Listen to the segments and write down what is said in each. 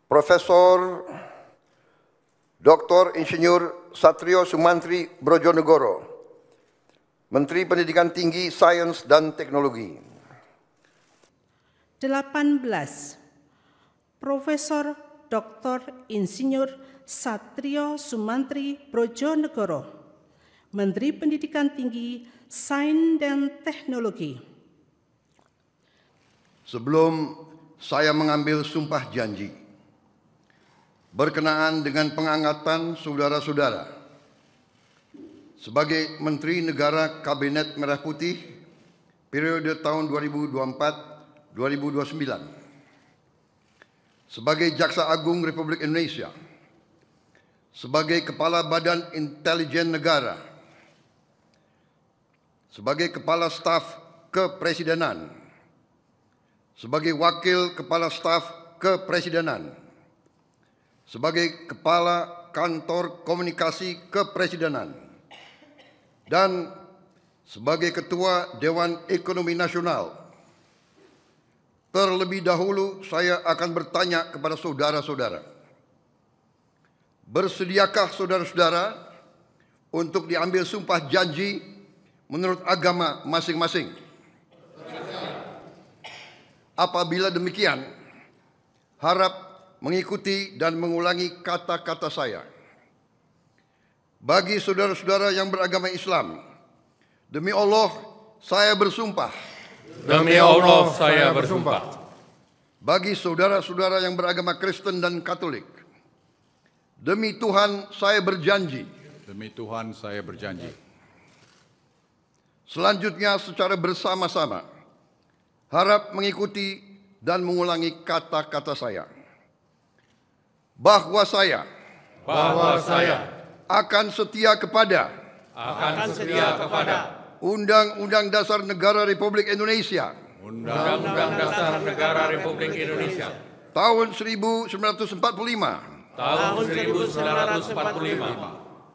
Profesor Dr. Insinyur Satrio Sumantri Brojonegoro, Menteri Pendidikan Tinggi, Sains dan Teknologi. 18. Profesor Dr. Insinyur Satrio Sumantri Brojonegoro, Menteri Pendidikan Tinggi, Sains dan Teknologi. Sebelum saya mengambil sumpah janji berkenaan dengan pengangkatan saudara-saudara sebagai Menteri Negara Kabinet Merah Putih periode tahun 2024-2029, sebagai Jaksa Agung Republik Indonesia, sebagai Kepala Badan Intelijen Negara, sebagai Kepala Staf Kepresidenan, sebagai Wakil Kepala Staf Kepresidenan, sebagai Kepala Kantor Komunikasi Kepresidenan, dan sebagai Ketua Dewan Ekonomi Nasional. Terlebih dahulu saya akan bertanya kepada saudara-saudara, bersediakah saudara-saudara untuk diambil sumpah janji menurut agama masing-masing? Apabila demikian, harap mengikuti dan mengulangi kata-kata saya. Bagi saudara-saudara yang beragama Islam, demi Allah saya bersumpah. Demi Allah saya bersumpah. Bagi saudara-saudara yang beragama Kristen dan Katolik, demi Tuhan saya berjanji. Demi Tuhan saya berjanji. Selanjutnya secara bersama-sama, harap mengikuti dan mengulangi kata-kata saya. Bahwa saya akan setia kepada Undang-Undang Dasar Negara Republik Indonesia Undang-Undang Dasar Negara Republik Indonesia tahun 1945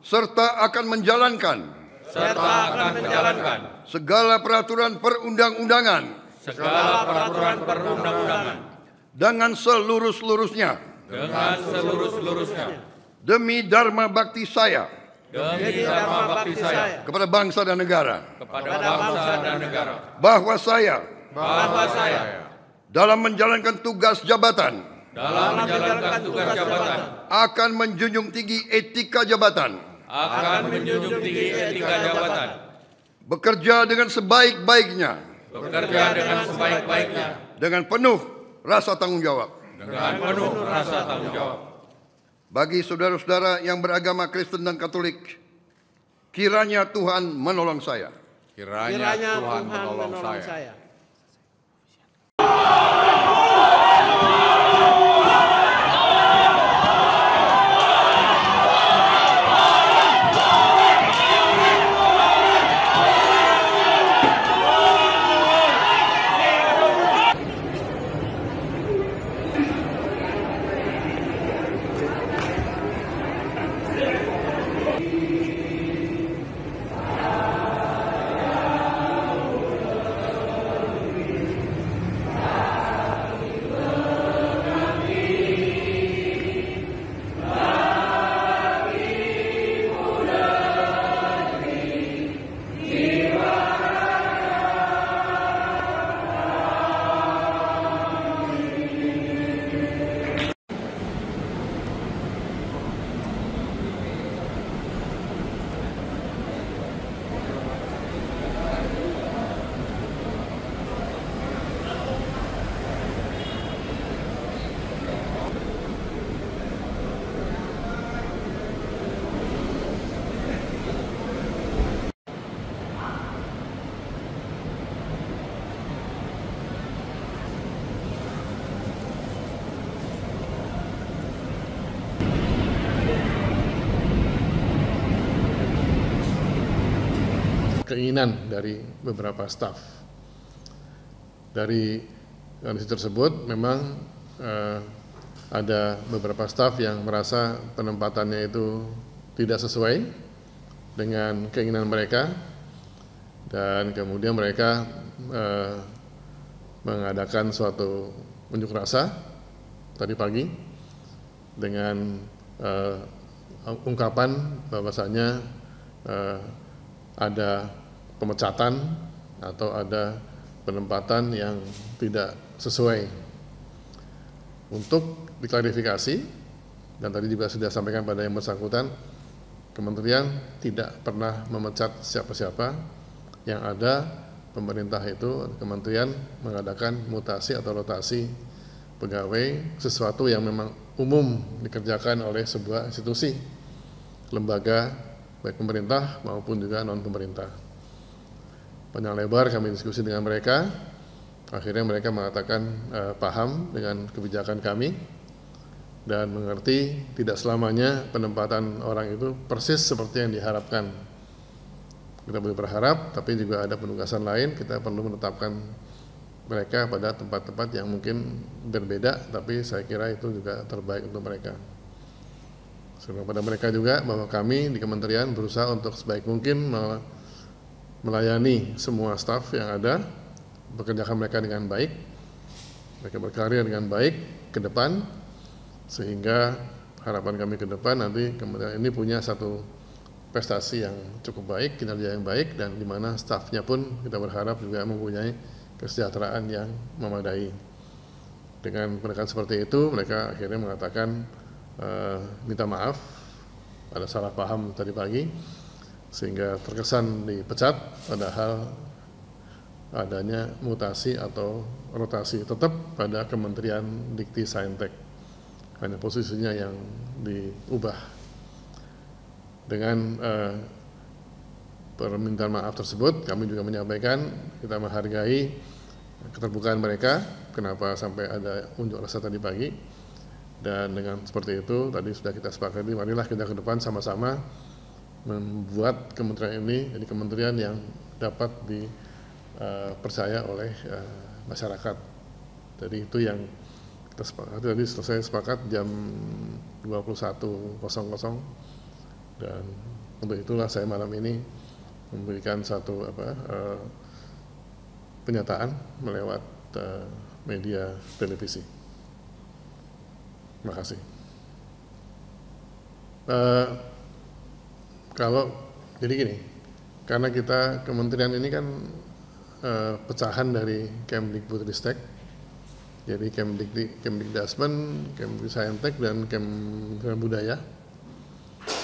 serta akan menjalankan segala peraturan perundang-undangan dengan seluruh-seluruhnya demi dharma bakti saya kepada bangsa dan negara. Bahwa saya dalam menjalankan tugas jabatan akan menjunjung tinggi etika jabatan. Bekerja dengan sebaik-baiknya. Dengan penuh rasa tanggung jawab. Bagi saudara-saudara yang beragama Kristen dan Katolik, kiranya Tuhan menolong saya. Kiranya Tuhan menolong saya. Keinginan dari beberapa staf. Dari kondisi tersebut memang ada beberapa staf yang merasa penempatannya itu tidak sesuai dengan keinginan mereka, dan kemudian mereka mengadakan suatu unjuk rasa tadi pagi dengan ungkapan bahwasanya ada pemecatan atau ada penempatan yang tidak sesuai. Untuk diklarifikasi, dan tadi juga sudah sampaikan pada yang bersangkutan, Kementerian tidak pernah memecat siapa-siapa. Yang ada pemerintah itu, Kementerian mengadakan mutasi atau rotasi pegawai, sesuatu yang memang umum dikerjakan oleh sebuah institusi, lembaga, baik pemerintah maupun juga non-pemerintah. Panjang lebar kami diskusi dengan mereka, akhirnya mereka mengatakan paham dengan kebijakan kami dan mengerti tidak selamanya penempatan orang itu persis seperti yang diharapkan. Kita boleh berharap, tapi juga ada penugasan lain, kita perlu menetapkan mereka pada tempat-tempat yang mungkin berbeda, tapi saya kira itu juga terbaik untuk mereka. Kepada mereka juga bahwa kami di Kementerian berusaha untuk sebaik mungkin melayani semua staf yang ada, bekerjakan mereka dengan baik, mereka berkarya dengan baik ke depan, sehingga harapan kami ke depan nanti Kementerian ini punya satu prestasi yang cukup baik, kinerja yang baik, dan di mana stafnya pun kita berharap juga mempunyai kesejahteraan yang memadai. Dengan pendekatan seperti itu, mereka akhirnya mengatakan minta maaf, ada salah paham tadi pagi, sehingga terkesan dipecat, padahal adanya mutasi atau rotasi tetap pada Kementerian Dikti Saintek, hanya posisinya yang diubah. Dengan permintaan maaf tersebut, kami juga menyampaikan kita menghargai keterbukaan mereka, kenapa sampai ada unjuk rasa tadi pagi, dan dengan seperti itu tadi sudah kita sepakati, marilah kita ke depan sama-sama membuat kementerian ini jadi kementerian yang dapat dipercaya oleh masyarakat. Jadi itu yang kita sepakati, tadi selesai sepakat jam 21.00, dan untuk itulah saya malam ini memberikan satu penyataan melewat media televisi. Terima kasih. Kalau jadi gini, karena kita kementerian ini kan pecahan dari Kemdikbudristek, jadi Kemdikdasmen, Kemdiksaintek, dan Kementerian Budaya.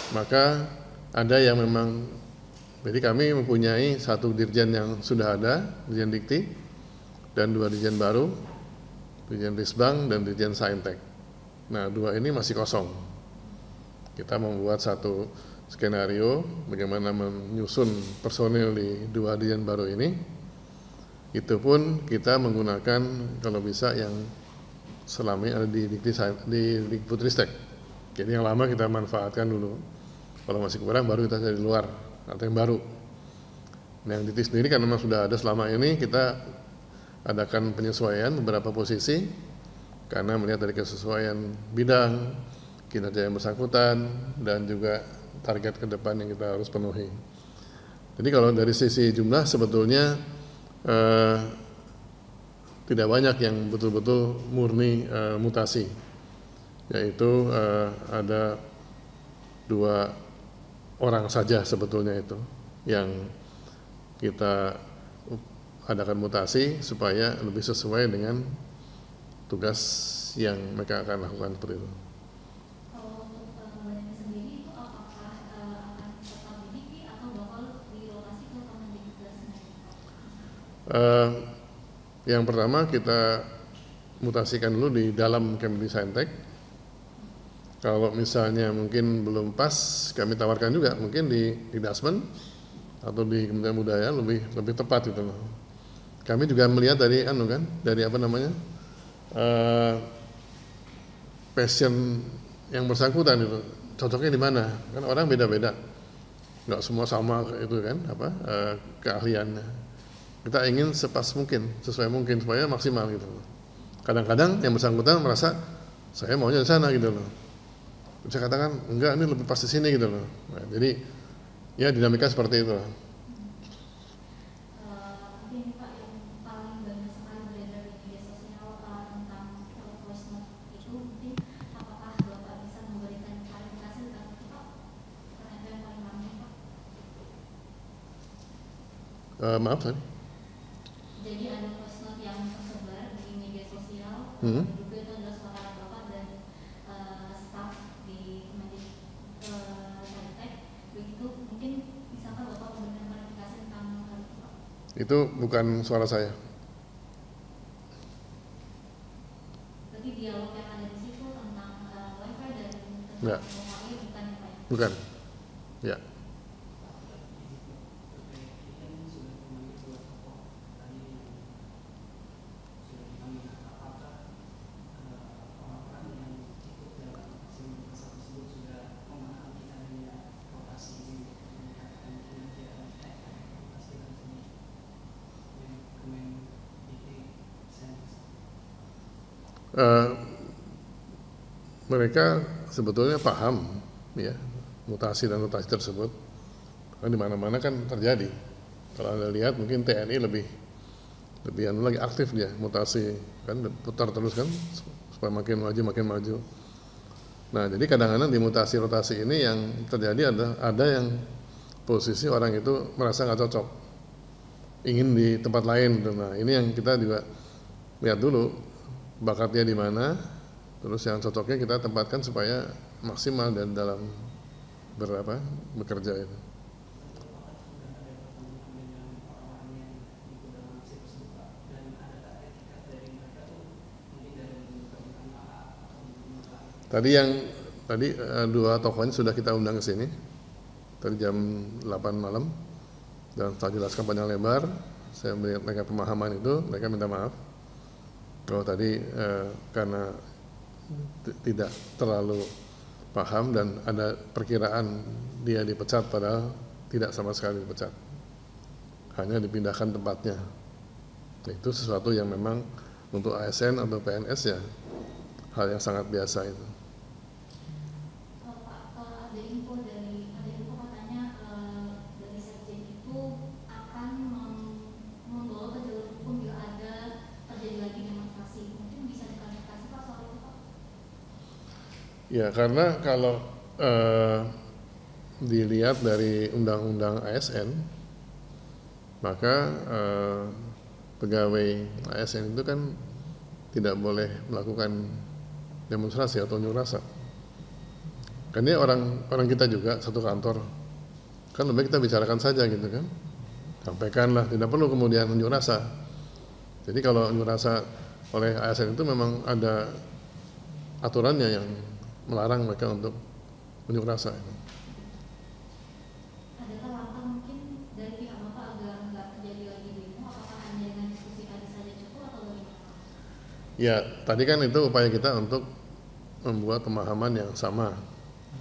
Maka ada yang memang, jadi kami mempunyai satu dirjen yang sudah ada, Dirjen Dikti, dan 2 dirjen baru, Dirjen Risbang dan Dirjen Saintek. Nah, 2 ini masih kosong. Kita membuat satu skenario bagaimana menyusun personil di 2 dirjen baru ini. Itu pun kita menggunakan kalau bisa yang selama ini ada di Dikbudristek. Jadi yang lama kita manfaatkan dulu. Kalau masih kurang baru kita cari di luar atau yang baru. Nah, yang Dikti sendiri kan memang sudah ada selama ini, kita adakan penyesuaian beberapa posisi karena melihat dari kesesuaian bidang, kinerja yang bersangkutan, dan juga target ke depan yang kita harus penuhi. Jadi kalau dari sisi jumlah sebetulnya tidak banyak yang betul-betul murni mutasi, yaitu ada 2 orang saja sebetulnya itu yang kita adakan mutasi supaya lebih sesuai dengan tugas yang mereka akan lakukan seperti itu. Kalau untuk pengembalian sendiri itu apakah akan tetap di Dikti atau bakal dirotasi ke Kemendikbudristek? Yang pertama kita mutasikan dulu di dalam Kemdiksaintek. Kalau misalnya mungkin belum pas, kami tawarkan juga mungkin di Dasmen atau di Kementerian Budaya lebih tepat gitu loh. Kami juga melihat dari dari passion yang bersangkutan itu cocoknya di mana, kan orang beda-beda, nggak semua sama itu kan keahliannya. Kita ingin sepas mungkin, sesuai mungkin supaya maksimal gitu loh. Kadang-kadang yang bersangkutan merasa saya maunya di sana gitu loh, saya katakan enggak, ini lebih pas di sini gitu loh. Nah, jadi ya dinamika seperti itu. Ini Pak, yang paling banyak sekali beredar di media sosial tentang voice note itu, mungkin apakah Bapak Maaf tadi. Jadi ada voice note yang tersebar di media sosial, diduga itu adalah suara Bapak dan staf di Kemenristek. Begitu mungkin bisakah Bapak memberikan klarifikasi tentang hal itu, Pak? Itu bukan suara saya. Berarti dialog yang ada di situ tentang wifi dan Enggak. tentang bukan ya, Pak? Bukan. Ya. Mereka sebetulnya paham ya mutasi dan rotasi tersebut, karena di mana-mana kan terjadi. Kalau Anda lihat mungkin TNI lebih lagi aktif dia mutasi kan, putar terus kan supaya makin maju. Nah jadi kadang-kadang di mutasi rotasi ini yang terjadi ada yang posisi orang itu merasa nggak cocok, ingin di tempat lain. Nah ini yang kita juga lihat dulu bakatnya di mana, terus yang cocoknya kita tempatkan supaya maksimal dan dalam bekerja itu. Tadi dua tokohnya sudah kita undang ke sini tadi jam 8 malam dan setelah jelaskan panjang lebar, saya beri mereka pemahaman itu, mereka minta maaf kalau tadi karena tidak terlalu paham dan ada perkiraan dia dipecat padahal tidak sama sekali dipecat, hanya dipindahkan tempatnya. Itu sesuatu yang memang untuk ASN atau PNS ya hal yang sangat biasa itu. Pak, ada info katanya dari Sekjen itu akan membawa ke jalur hukum bila ada terjadi lagi demonstrasi. Mungkin bisa diklarifikasi Pak soal itu, Pak? Ya karena kalau dilihat dari undang-undang ASN, maka pegawai ASN itu kan tidak boleh melakukan demonstrasi atau unjuk rasa. Kan ini orang kita juga satu kantor, kan lebih kita bicarakan saja gitu kan, sampaikanlah, tidak perlu kemudian unjuk rasa. Jadi kalau unjuk rasa oleh ASN itu memang ada aturannya yang melarang mereka untuk unjuk rasa. Adakah langkah mungkin dari pihak Bapak agar nggak terjadi lagi demo? Apakah hanya dengan diskusi tadi saja cukup atau bagaimana? Ya tadi kan itu upaya kita untuk membuat pemahaman yang sama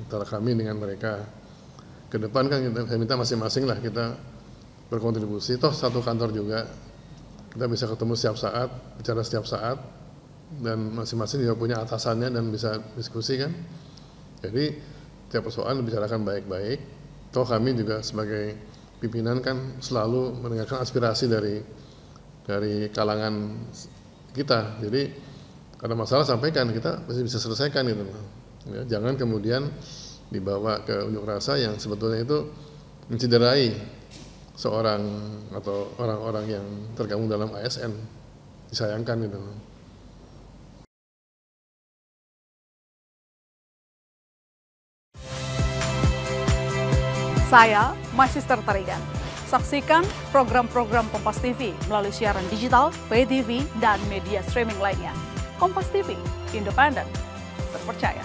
antara kami dengan mereka. Ke depan kan saya minta masing-masing lah kita berkontribusi, toh satu kantor juga, kita bisa ketemu setiap saat, bicara setiap saat, dan masing-masing juga punya atasannya dan bisa diskusi kan. Jadi setiap persoalan dibicarakan baik-baik, toh kami juga sebagai pimpinan kan selalu mendengarkan aspirasi dari kalangan kita. Jadi ada masalah sampaikan, kita pasti bisa selesaikan gitu. Ya, jangan kemudian dibawa ke unjuk rasa yang sebetulnya itu mencederai seorang atau orang-orang yang tergabung dalam ASN. Disayangkan gitu. Saya Mahsister Tarigan. Saksikan program-program Kompas TV melalui siaran digital, pay TV, dan media streaming lainnya. Kompas TV, independen, terpercaya.